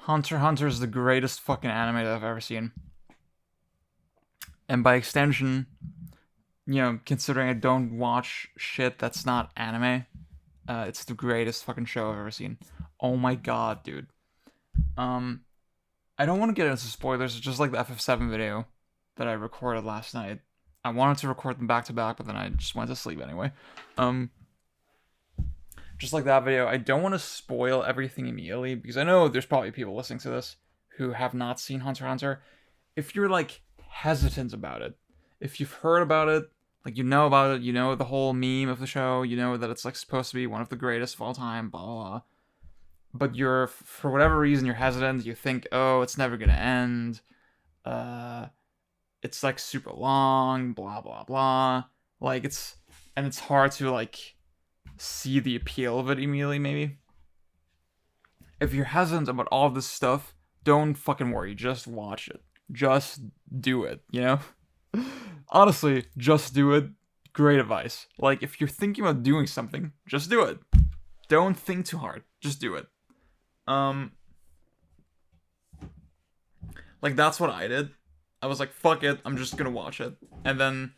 Hunter x Hunter is the greatest fucking anime that I've ever seen. And by extension, considering I don't watch shit that's not anime, it's the greatest fucking show I've ever seen. Oh my god, dude. Um, I don't want to get into spoilers. It's just like the FF7 video that I recorded last night. I wanted to record them back to back, but then I just went to sleep anyway. Um, just like that video, I don't want to spoil everything immediately because I know there's probably people listening to this who have not seen Hunter x Hunter. If you're like hesitant about it, if you've heard about it, like you know about it, you know the whole meme of the show, you know that it's like supposed to be one of the greatest of all time, blah blah blah. But you're for whatever reason you're hesitant. You think, oh, it's never gonna end. Uh, it's like super long, blah blah blah. Like it's hard to like see the appeal of it immediately. Maybe if you're hesitant about all this stuff, don't fucking worry. Just watch it. Just do it. Honestly, just do it. Great advice. Like if you're thinking about doing something, just do it. Don't think too hard. Just do it. Um, like that's what I did. I was like, fuck it, I'm just gonna watch it. And then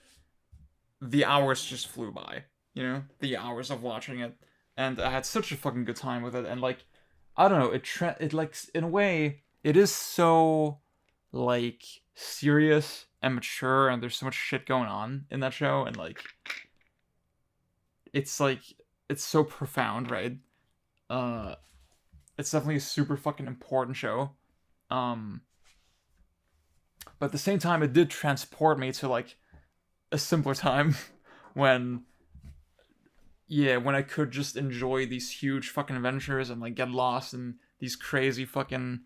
the hours just flew by, the hours of watching it. And I had such a fucking good time with it. And like, I don't know, it like, in a way, it is so, like, serious and mature, and there's so much shit going on in that show. And like, it's so profound, right? Uh, it's definitely a super fucking important show. Um, but at the same time, it did transport me to like a simpler time when, yeah, when I could just enjoy these huge fucking adventures and like get lost in these crazy fucking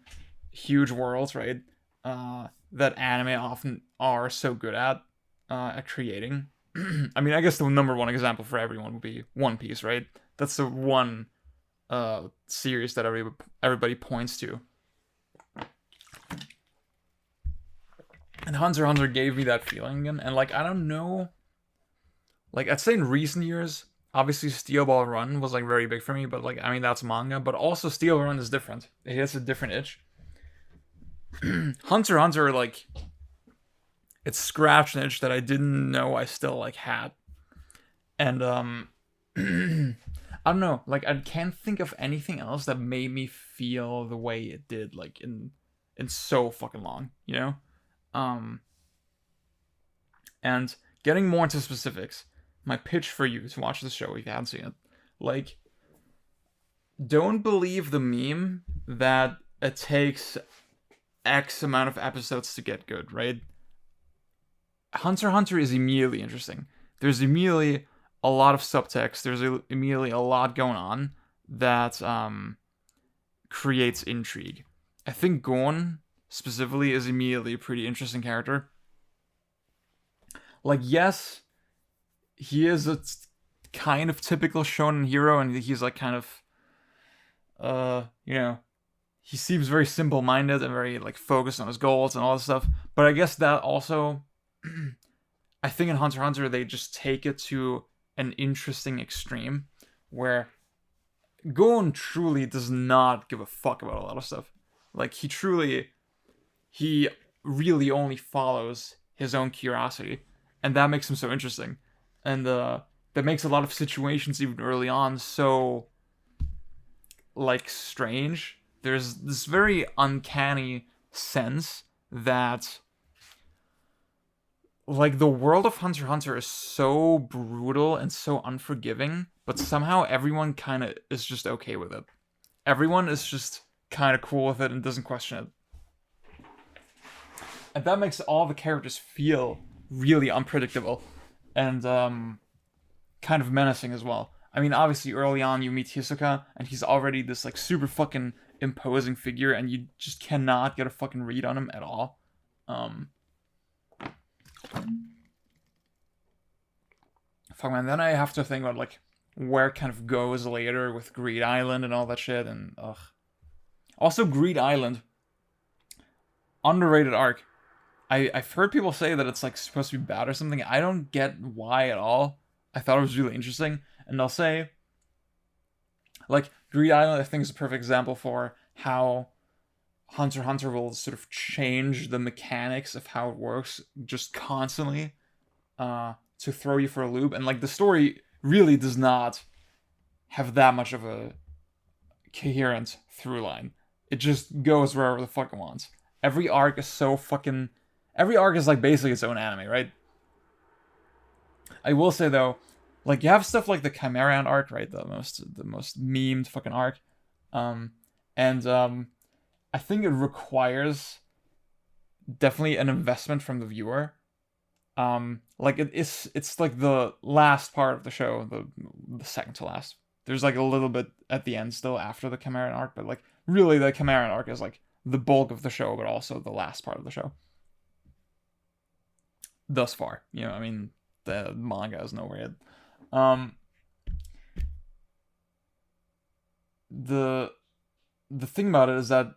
huge worlds, right? That anime often are so good at creating. I mean, I guess the number one example for everyone would be One Piece, right? That's the one series that everybody points to. And Hunter x Hunter gave me that feeling again. And like, I don't know, like I'd say in recent years, obviously Steel Ball Run was like very big for me, but like, I mean, that's manga, but also Steel Ball Run is different. It has a different itch. Hunter x Hunter, like, it scratched an itch that I didn't know I still like had. And I don't know, like I can't think of anything else that made me feel the way it did, like in so fucking long. Um, and getting more into specifics, my pitch for you to watch the show if you haven't seen it, like, don't believe the meme that it takes X amount of episodes to get good, right? Hunter x Hunter is immediately interesting. There's immediately a lot of subtext. There's immediately a lot going on that creates intrigue. I think Gon specifically is immediately a pretty interesting character. Like, yes, he is a kind of typical shonen hero, and he's like kind of, he seems very simple-minded and very like focused on his goals and all this stuff. But I guess that also, I think in Hunter x Hunter they just take it to an interesting extreme where Gon truly does not give a fuck about a lot of stuff. Like he really only follows his own curiosity, and that makes him so interesting. And that makes a lot of situations even early on so like strange. There's this very uncanny sense that like the world of Hunter x Hunter is so brutal and so unforgiving, but somehow everyone kind of is just okay with it. Everyone is just kind of cool with it and doesn't question it. And that makes all the characters feel really unpredictable and kind of menacing as well. I mean, obviously early on you meet Hisoka and he's already this like super fucking imposing figure and you just cannot get a fucking read on him at all. Fuck man, then I have to think about like where it kind of goes later with Greed Island and all that shit, and ugh. Also, Greed Island, underrated arc. I've heard people say that it's like supposed to be bad or something. I don't get why at all. I thought it was really interesting, and I'll say, like, Greed Island I think is a perfect example for how Hunter x Hunter will sort of change the mechanics of how it works just constantly, to throw you for a loop, and like the story really does not have that much of a coherent through line. It just goes wherever the fuck it wants. Every arc is so fucking. Every arc is like basically its own anime, right? I will say though, like you have stuff like the Chimerian arc, right? The most memed fucking arc, um, and I think it requires definitely an investment from the viewer. Like it's like the last part of the show, the second to last. There's like a little bit at the end still after the Chimerian arc, but like really the Chimerian arc is like the bulk of the show, but also the last part of the show. Thus far, I mean, the manga is nowhere yet. Um, the the thing about it is that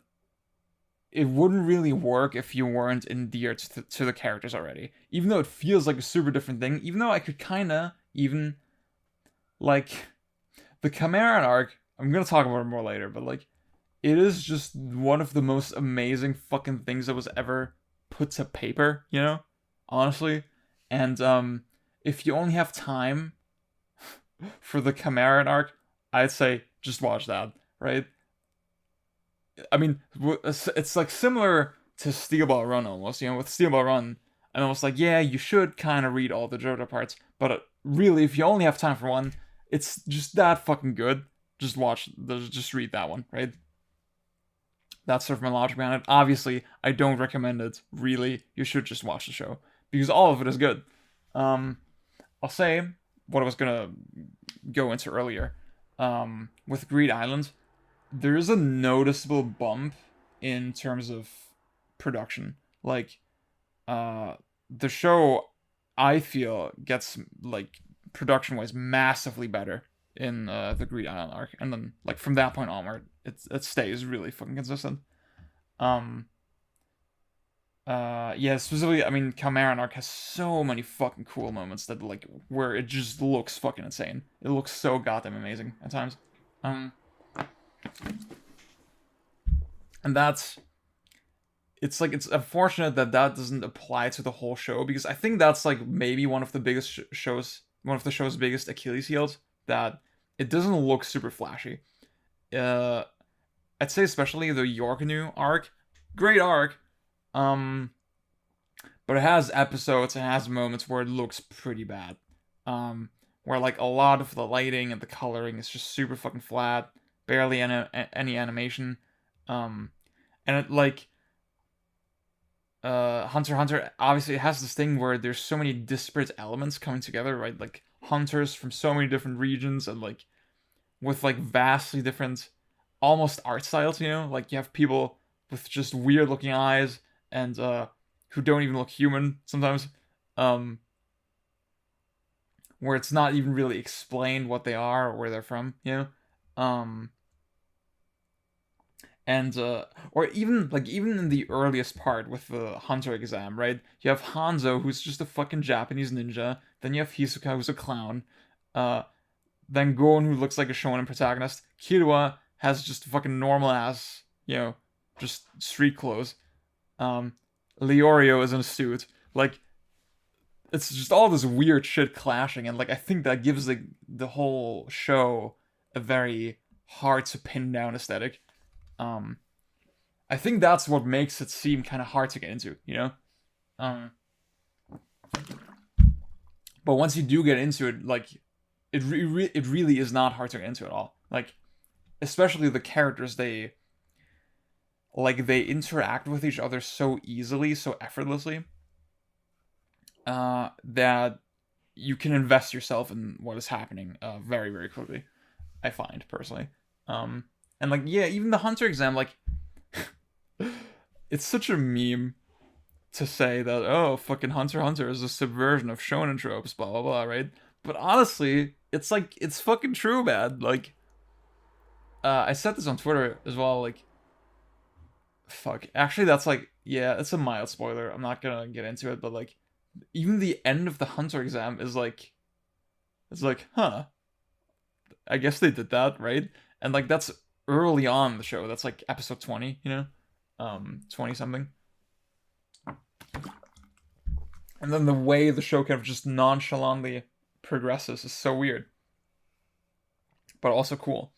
it wouldn't really work if you weren't endeared to the characters already. Even though it feels like a super different thing, even though I could kinda even like the Chimerian arc, I'm gonna talk about it more later, but like it is just one of the most amazing fucking things that was ever put to paper, honestly. And if you only have time for the Chimerian arc, I'd say just watch that, right? I mean, it's like similar to Steel Ball Run almost. With Steel Ball Run, I'm almost like, yeah, you should kind of read all the JoJo parts, but really, if you only have time for one, it's just that fucking good. Just read that one, right? That's sort of my logic behind it. Obviously, I don't recommend it. Really, you should just watch the show because all of it is good. Um, I'll say what I was gonna go into earlier. With Greed Island, there is a noticeable bump in terms of production. Like, the show, I feel, gets like production wise massively better in the Greed Island arc, and then like from that point onward, it stays really fucking consistent. Um, yeah, specifically, I mean, Chimera arc has so many fucking cool moments that like where it just looks fucking insane. It looks so goddamn amazing at times. Um, and it's unfortunate that that doesn't apply to the whole show because I think that's like maybe one of the biggest shows, one of the show's biggest Achilles heels, that it doesn't look super flashy. Uh, I'd say especially the Yorkanu arc, great arc, um, but it has episodes, it has moments where it looks pretty bad, where like a lot of the lighting and the coloring is just super fucking flat, barely any animation, um, and it like Hunter x Hunter, obviously it has this thing where there's so many disparate elements coming together, right? Like hunters from so many different regions and like with like vastly different almost art styles, Like you have people with just weird looking eyes and who don't even look human sometimes. Um where it's not even really explained what they are or where they're from. Um and or even in the earliest part with the hunter exam, right? You have Hanzo, who's just a fucking Japanese ninja. Then you have Hisoka, who's a clown. uh then Gon, who looks like a shonen protagonist. Killua has just fucking normal ass, just street clothes. um Leorio is in a suit. Like, it's just all this weird shit clashing, and like I think that gives the whole show a very hard to pin down aesthetic. um I think that's what makes it seem kind of hard to get into. Um, but once you do get into it, like it really is not hard to get into at all. Like, especially the characters, they interact with each other so easily, so effortlessly, that you can invest yourself in what is happening very very quickly. I find personally. And like, yeah, even the hunter exam, like it's such a meme to say that, oh, fucking Hunter x Hunter is a subversion of shonen tropes, blah blah blah, right? But honestly, it's like it's fucking true, man. Like, I said this on Twitter as well. Like, fuck. Actually, that's like, yeah, it's a mild spoiler. I'm not gonna get into it, but like, even the end of the Hunter exam is like, it's like, huh? I guess they did that, right? And like, that's early on in the show. That's like episode 20. 20 something. And then the way the show kind of just nonchalantly progresses is so weird, but also cool.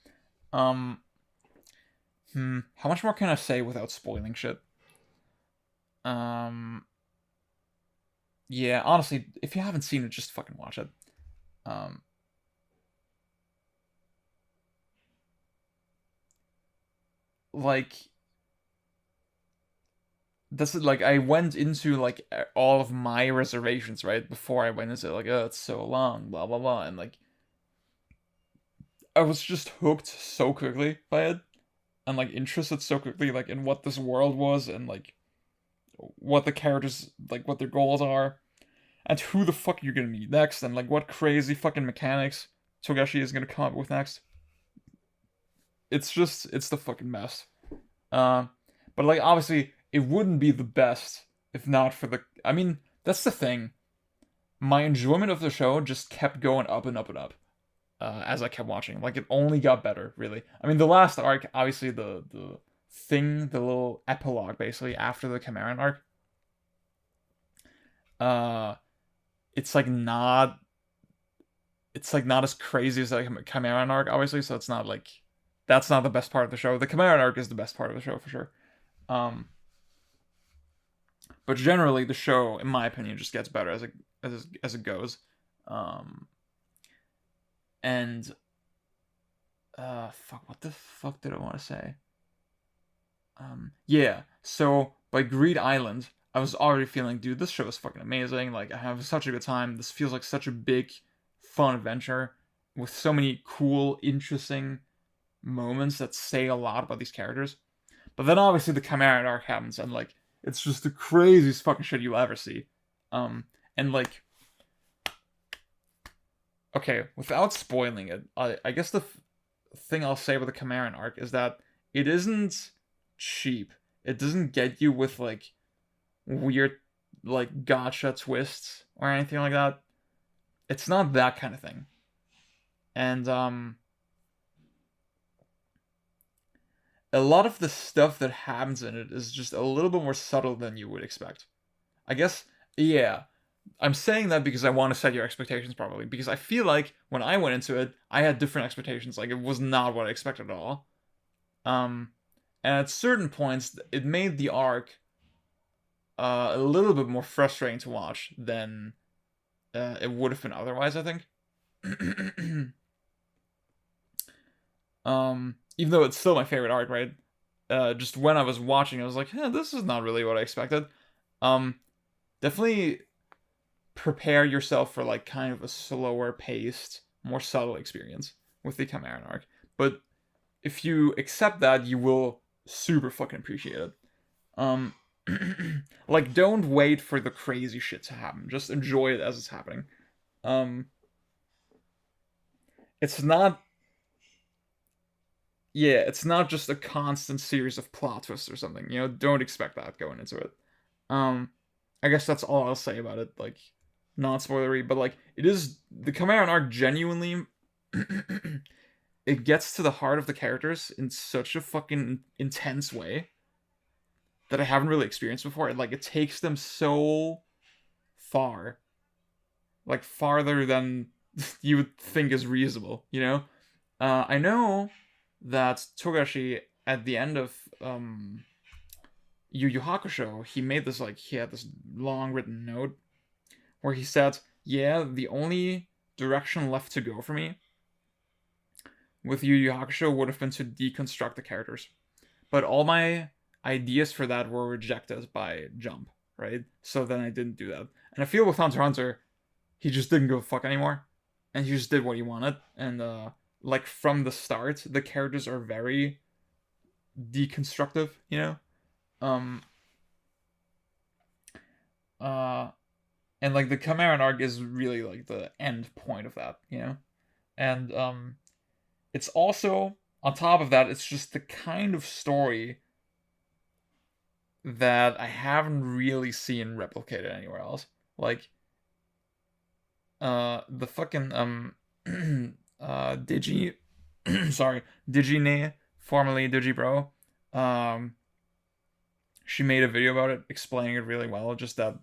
Um, how much more can I say without spoiling shit? Um, yeah, honestly, if you haven't seen it, just fucking watch it. Um, like this is like I went into like all of my reservations right before I went into it, like, oh, it's so long, blah blah blah, and like I was just hooked so quickly by it and like interested so quickly like in what this world was and like what the characters like what their goals are and who the fuck you're gonna meet next and like what crazy fucking mechanics Togashi is gonna come up with next. It's the fucking best. Uh, but like obviously it wouldn't be the best if not for the. I mean that's the thing. My enjoyment of the show just kept going up and up and up as I kept watching. Like it only got better, really. I mean the last arc, obviously the thing, the little epilogue basically after the Chimeran arc. Uh, it's like not. It's like not as crazy as like Chimeran arc, obviously. So it's not like that's not the best part of the show. The Chimeran arc is the best part of the show for sure. Um, but generally, the show, in my opinion, just gets better as it goes. Um, and fuck, what the fuck did I want to say? Yeah. So by Greed Island, I was already feeling, dude, this show is fucking amazing. Like I have such a good time. This feels like such a big, fun adventure with so many cool, interesting moments that say a lot about these characters. But then obviously the Chimera arc happens, and like it's just the craziest fucking shit you'll ever see. And like, okay, without spoiling it, I guess the thing I'll say about the Chimeran arc is that it isn't cheap. It doesn't get you with like weird like gotcha twists or anything like that. It's not that kind of thing. And a lot of the stuff that happens in it is just a little bit more subtle than you would expect. I guess yeah. I'm saying that because I want to set your expectations properly because I feel like when I went into it, I had different expectations. Like it was not what I expected at all. Um and at certain points it made the arc a little bit more frustrating to watch than it would have been otherwise, I think. Even though it's still my favorite arc, right? Just when I was watching, I was like, this is not really what I expected. Um, Definitely prepare yourself for like kind of a slower paced, more subtle experience with the Chimeran arc. But if you accept that, you will super fucking appreciate it. Um, like don't wait for the crazy shit to happen. Just enjoy it as it's happening. Um, it's not yeah, it's not just a constant series of plot twists or something. You know, don't expect that going into it. Um, I guess that's all I'll say about it. Like, non spoilery, but like, it is the Chimeran arc genuinely. It gets to the heart of the characters in such a fucking intense way that I haven't really experienced before. Like, it takes them so far, like farther than you would think is reasonable. You know, I know that Togashi at the end of Yu Yu Hakusho, he made this like he had this long written note where he said, "Yeah, the only direction left to go for me with Yu Yu Hakusho would have been to deconstruct the characters, but all my ideas for that were rejected by Jump, right? So then I didn't do that. And I feel with Hunter x Hunter, he just didn't give a fuck anymore, and he just did what he wanted, and like from the start, the characters are very deconstructive, you know." Um uh and like the Chimeran arc is really like the end point of that, you know? And it's also on top of that, it's just the kind of story that I haven't really seen replicated anywhere else. Like the fucking Digi sorry, Digine, formerly Digibro, um she made a video about it, explaining it really well. Just that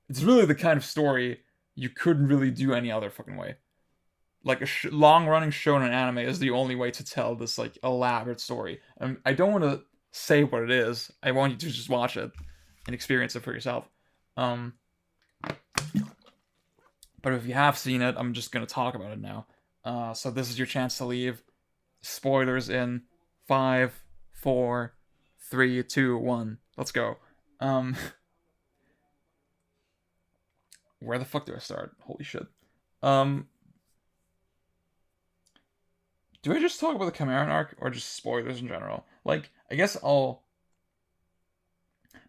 it's really the kind of story you couldn't really do any other fucking way. Like a long-running shonen anime is the only way to tell this like elaborate story. And I don't want to say what it is. I want you to just watch it and experience it for yourself. Um, but if you have seen it, I'm just gonna talk about it now. So this is your chance to leave. Spoilers in 5, 4, 3, 2, 1. Let's go. Where the fuck do I start? Holy shit. Do I just talk about the Chimeran arc or just spoilers in general? Like, I guess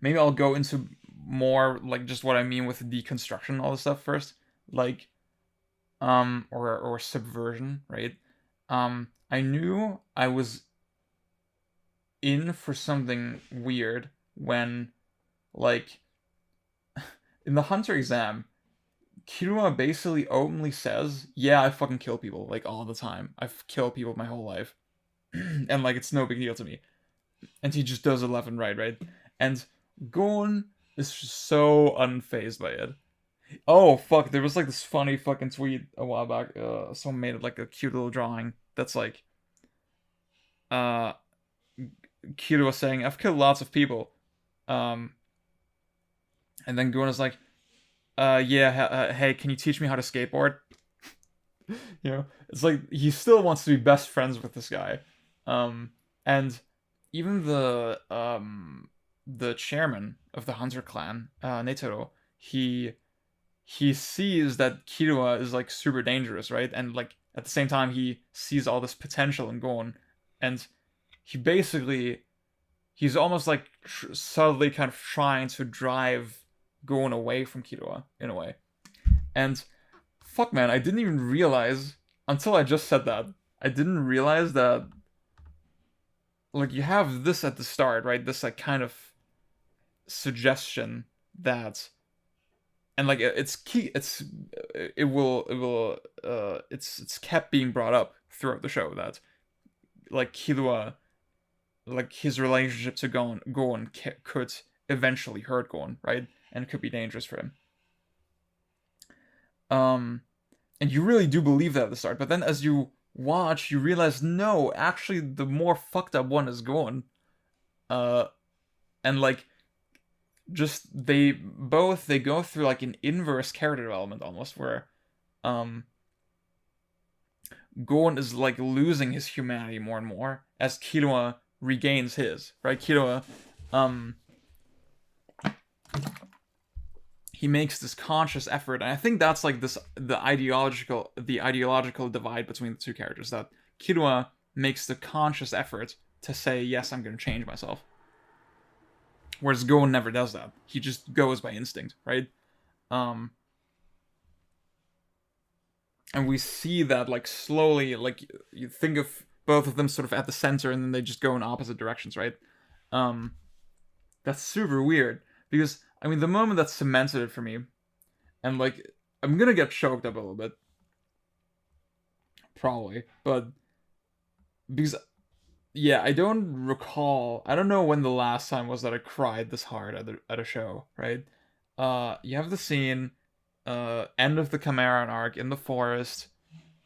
maybe I'll go into more like just what I mean with deconstruction and all this stuff first. Like, or subversion, right? I knew I was in for something weird when, like, in the Hunter exam, Kirua basically openly says, "Yeah, I fucking kill people like all the time. I've killed people my whole life, and like it's no big deal to me." And he just does it left and right? And Gon is just so unfazed by it. Oh fuck! There was like this funny fucking tweet a while back. Someone made it like a cute little drawing that's like, uh, Kirua saying, "I've killed lots of people," um, and then Gon is like, yeah, hey, can you teach me how to skateboard?" It's like he still wants to be best friends with this guy. And even the chairman of the Hunter clan, Netero, he sees that Kirua is like super dangerous, right? And like at the same time he sees all this potential in Gon, and he's almost like subtly kind of trying to drive Gon away from Kirua in a way. And fuck man, I didn't even realize until I just said that. I didn't realize that like you have this at the start, right? This like kind of suggestion that, and like it's key, it's kept being brought up throughout the show that like Killua, like his relationship to Gon could eventually hurt Gon, right? And could be dangerous for him. And you really do believe that at the start, but then as you watch, you realize no, actually, the more fucked up one is Gon. And like, just they go through like an inverse character development almost, where, Gon is like losing his humanity more and more as Killua regains his, right? Killua, he makes this conscious effort, and I think that's like the ideological divide between the two characters, that Killua makes the conscious effort to say, yes, I'm going to change myself, whereas Gon never does that. He just goes by instinct, right? And we see that like slowly, like you think of both of them sort of at the center, and then they just go in opposite directions, right? That's super weird, because I mean, the moment that cemented it for me, and like, I'm gonna get choked up a little bit, probably, but because, yeah, I don't know when the last time was that I cried this hard at a show, right? You have the scene, end of the Chimeran arc in the forest,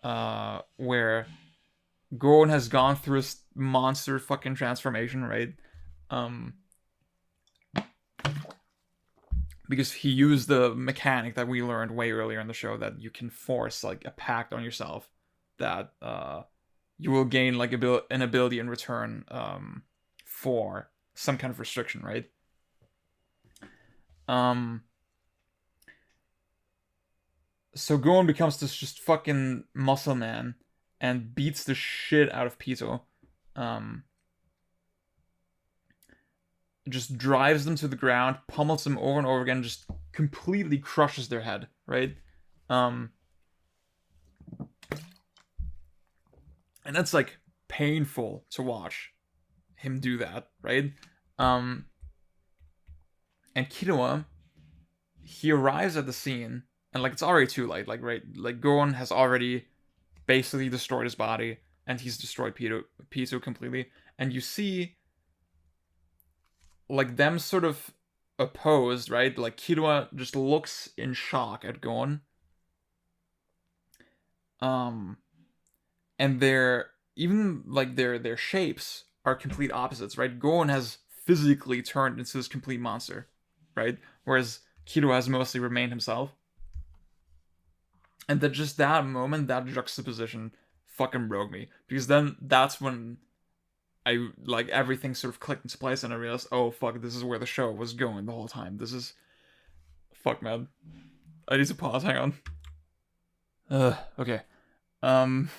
where Gon has gone through his monster fucking transformation, right? Because he used the mechanic that we learned way earlier in the show, that you can force like a pact on yourself that you will gain like an ability in return, for some kind of restriction, right? So Gon becomes this just fucking muscle man and beats the shit out of Pito. Just drives them to the ground, pummels them over and over again, just completely crushes their head, right? And that's like painful to watch him do that, right? And Killua, he arrives at the scene, and like it's already too late, like right, like Gon has already basically destroyed his body, and he's destroyed Pito completely, and you see like them sort of opposed, right? Like Killua just looks in shock at Gon. Um and their even like their shapes are complete opposites, right? Gon has physically turned into this complete monster, right? Whereas Killua has mostly remained himself. And that just that moment, that juxtaposition fucking broke me. Because then that's when I like everything sort of clicked into place and I realized, oh fuck, this is where the show was going the whole time. This is fuck man. I need to pause, hang on. Okay. Um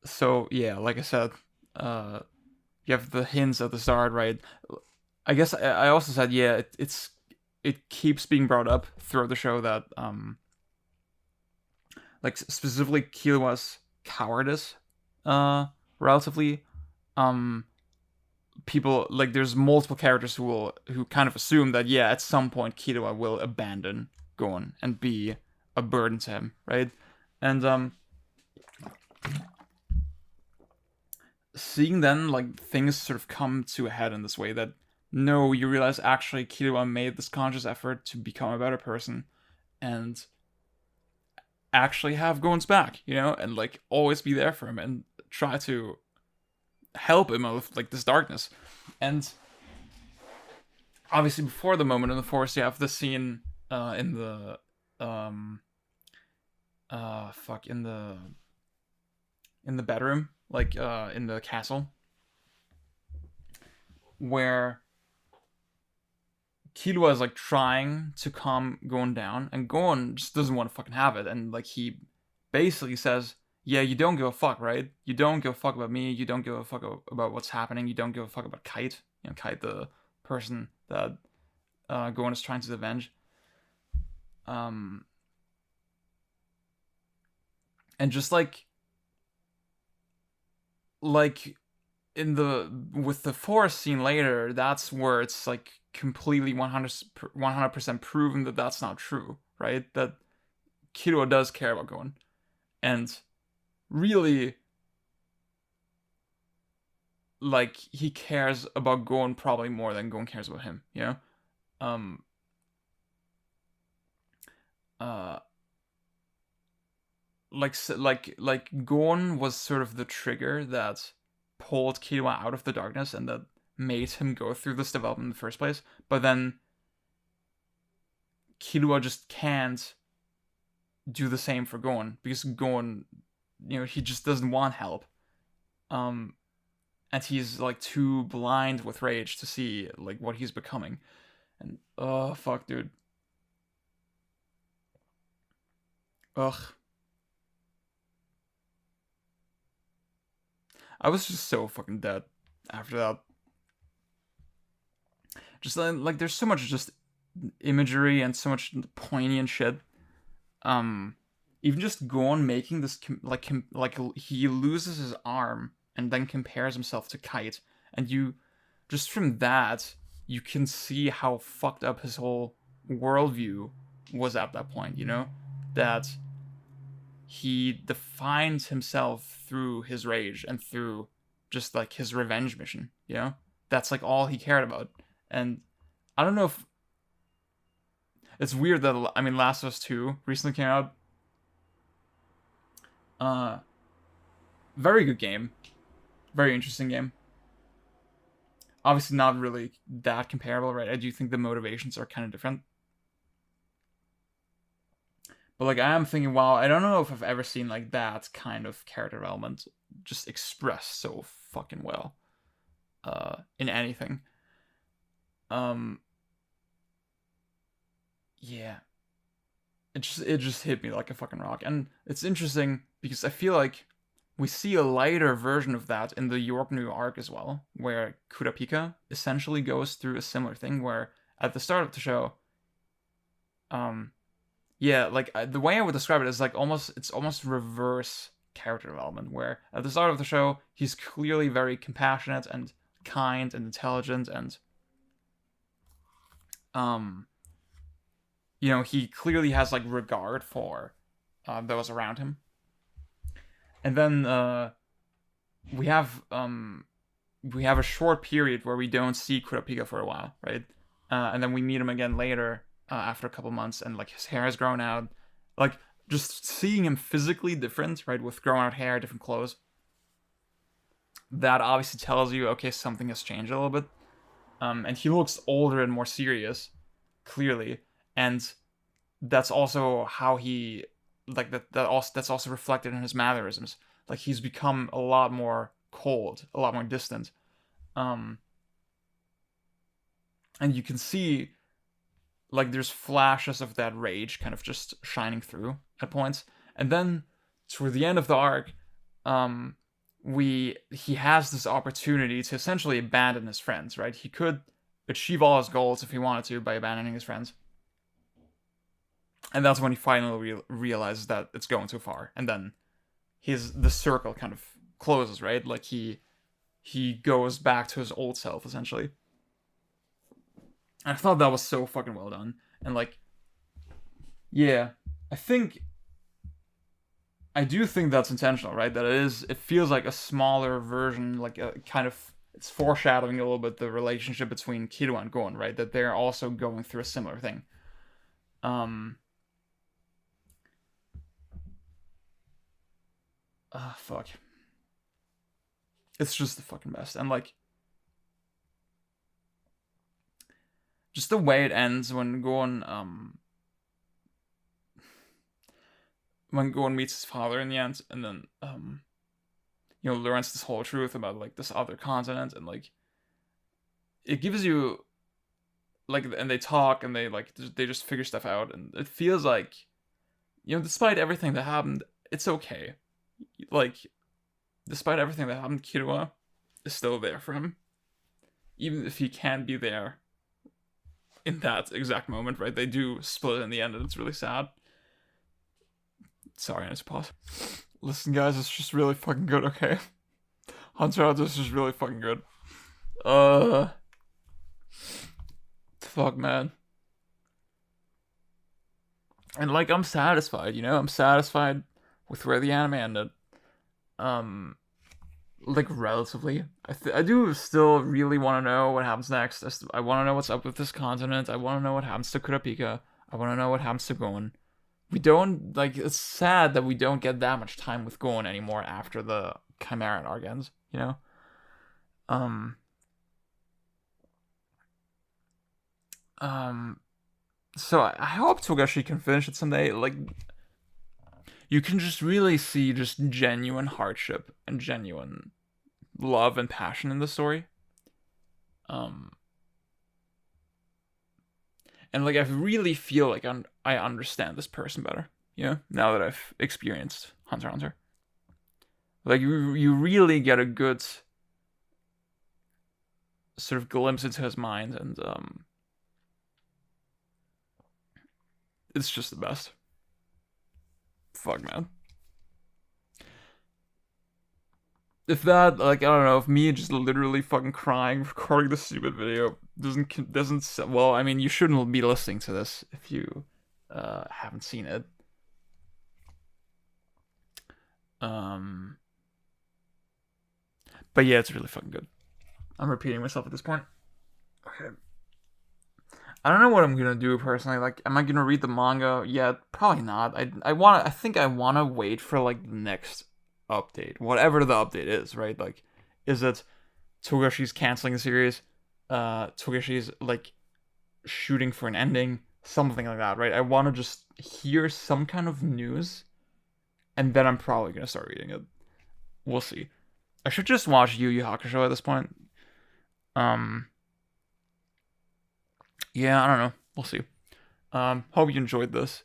so yeah, like I said, uh you have the hints at the start, right? I guess I also said, yeah, it keeps being brought up throughout the show that like specifically Killua's cowardice, uh, relatively, um, people like there's multiple characters who kind of assume that yeah, at some point Killua will abandon Gon and be a burden to him, right? And seeing then like things sort of come to a head in this way that no, you realize actually Killua made this conscious effort to become a better person and actually have Gon's back, you know, and like always be there for him and try to help him with like this darkness. And obviously before the moment in the forest you have the scene in the fuck in the bedroom, like in the castle, where Killua is like trying to calm Gon down, and Gon just doesn't want to fucking have it, and like he basically says, "Yeah, you don't give a fuck, right? You don't give a fuck about me. You don't give a fuck about what's happening. You don't give a fuck about Kite. You know, Kite, the person that Gon is trying to avenge." Um, and just like in the with the forest scene later, that's where it's like completely 100% proven that that's not true, right? That Killua does care about Gon, and really, like he cares about Gon probably more than Gon cares about him. You know, um, uh, like Gon was sort of the trigger that pulled Killua out of the darkness and that made him go through this development in the first place. But then Killua just can't do the same for Gon because Gon, you know, he just doesn't want help. Um, and he's like too blind with rage to see like what he's becoming. And oh fuck, dude. Ugh. I was just so fucking dead after that. Just like there's so much just imagery and so much poignant shit. Um, Even just Gon making this like he loses his arm and then compares himself to Kite, and you just from that you can see how fucked up his whole worldview was at that point. You know that he defines himself through his rage and through just like his revenge mission. You know that's like all he cared about, and I don't know if it's weird that I mean Last of Us 2 recently came out. Uh, Very good game, very interesting game. Obviously, not really that comparable, right? I do think the motivations are kind of different. But like, I am thinking, wow, I don't know if I've ever seen like that kind of character development just expressed so fucking well, in anything. Um, yeah, it just hit me like a fucking rock, and it's interesting because I feel like we see a lighter version of that in the York New arc as well, where Kurapika essentially goes through a similar thing where at the start of the show, um, yeah, like the way I would describe it is like it's almost reverse character development, where at the start of the show he's clearly very compassionate and kind and intelligent and um, you know, he clearly has like regard for those around him, and then we have we have a short period where we don't see Kurapika for a while, right? And then we meet him again later after a couple months, and like his hair has grown out. Like just seeing him physically different, right, with grown out hair, different clothes. That obviously tells you, okay, something has changed a little bit. And he looks older and more serious, clearly, and that's also how he like that's also reflected in his mannerisms. Like he's become a lot more cold, a lot more distant. Um, and you can see like there's flashes of that rage kind of just shining through at points. And then toward the end of the arc, um, he has this opportunity to essentially abandon his friends, right? He could achieve all his goals if he wanted to by abandoning his friends. And that's when he finally realizes that it's going too far. And then the circle kind of closes, right? Like he goes back to his old self essentially. And I thought that was so fucking well done. And like, yeah, I do think that's intentional, right? That it feels like a smaller version, like a kind of, it's foreshadowing a little bit the relationship between Killua and Gon, right? That they're also going through a similar thing. Fuck. It's just the fucking best. And like, just the way it ends when Gon meets his father in the end, and then learns this whole truth about like this other continent, and like it gives you like, and they talk and they just figure stuff out, and it feels like, despite everything that happened, it's okay. Like, despite everything that happened, Killua is still there for him, even if he can't be there in that exact moment, right? They do split in the end, and it's really sad. Sorry, I just pause. Listen, guys, it's just really fucking good, okay? Hunter x Hunter is just really fucking good. Fuck, man. And like, I'm satisfied, I'm satisfied with where the anime ended. Like, relatively. I do still really want to know what happens next. I want to know what's up with this continent. I want to know what happens to Kurapika. I want to know what happens to Gon. We don't, like, it's sad that we don't get that much time with Gon anymore after the Chimera arc ends, So I hope Togashi can finish it someday. Like, you can just really see just genuine hardship and genuine love and passion in the story. And like, I really feel like I understand this person better, now that I've experienced Hunter x Hunter. Like, you really get a good sort of glimpse into his mind, and it's just the best. Fuck, man. If that, like, I don't know, if me just literally fucking crying recording this stupid video doesn't, well, I mean, you shouldn't be listening to this if you haven't seen it. But yeah, it's really fucking good. I'm repeating myself at this point. Okay. I don't know what I'm gonna do personally. Like, am I gonna read the manga yet? Probably not. I think I wanna wait for like the next update, whatever the update is, right? Like, is it Togashi's canceling the series? Togashi's like shooting for an ending, something like that, right? I want to just hear some kind of news, and then I'm probably gonna start reading it. We'll see. I should just watch Yu Yu Hakusho at this point. Yeah, I don't know. We'll see. Hope you enjoyed this.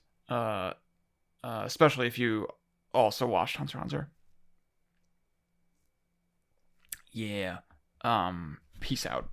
Especially if you also watched Hunter x Hunter. Yeah. Peace out.